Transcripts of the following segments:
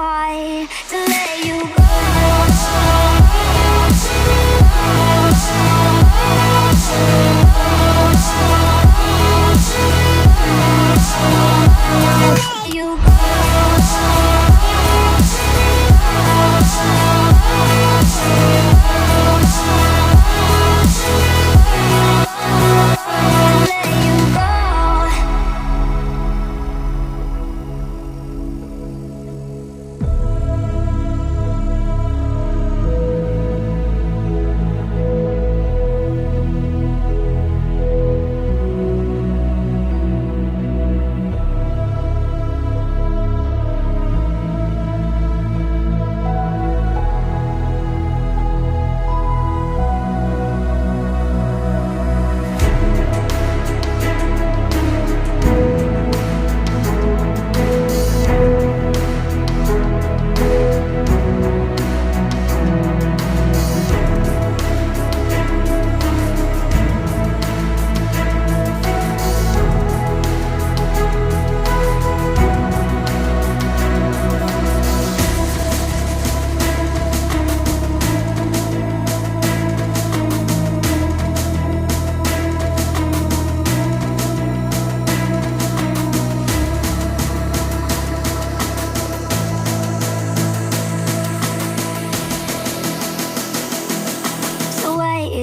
high to let you go. Let you go.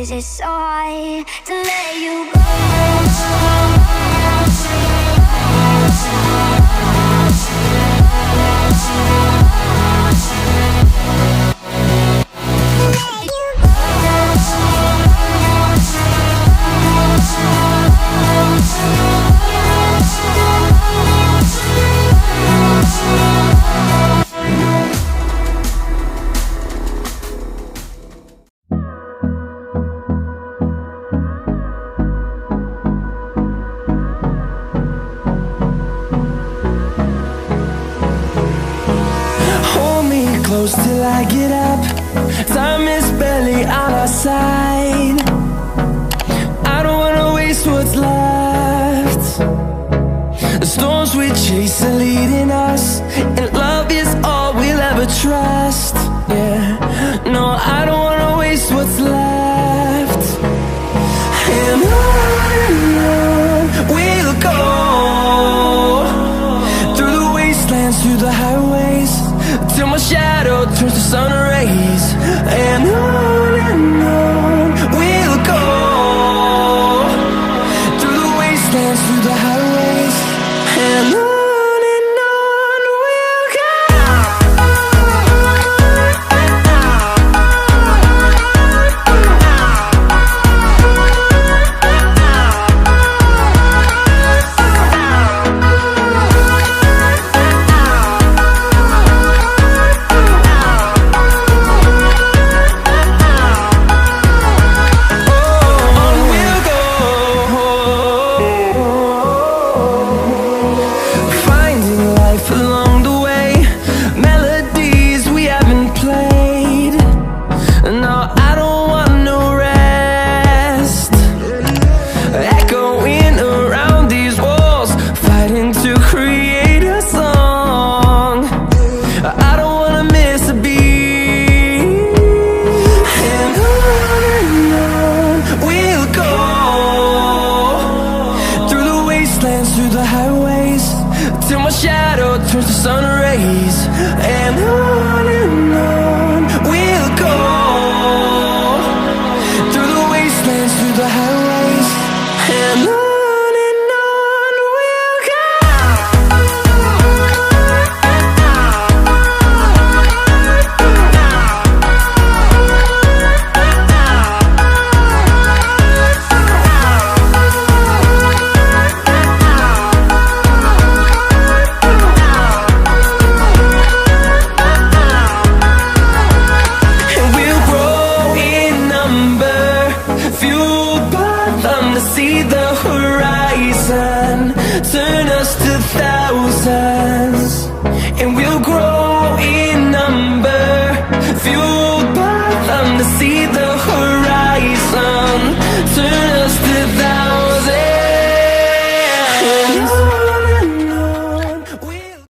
Is it so high to let you go? Close till I get up. Time is barely on our side. I don't wanna waste what's left. The storms we chase are leading us, and love is all we'll ever trust. Yeah, no, I don't wanna waste what's left. And on we'll go, through the wastelands, through the highways, till my shadow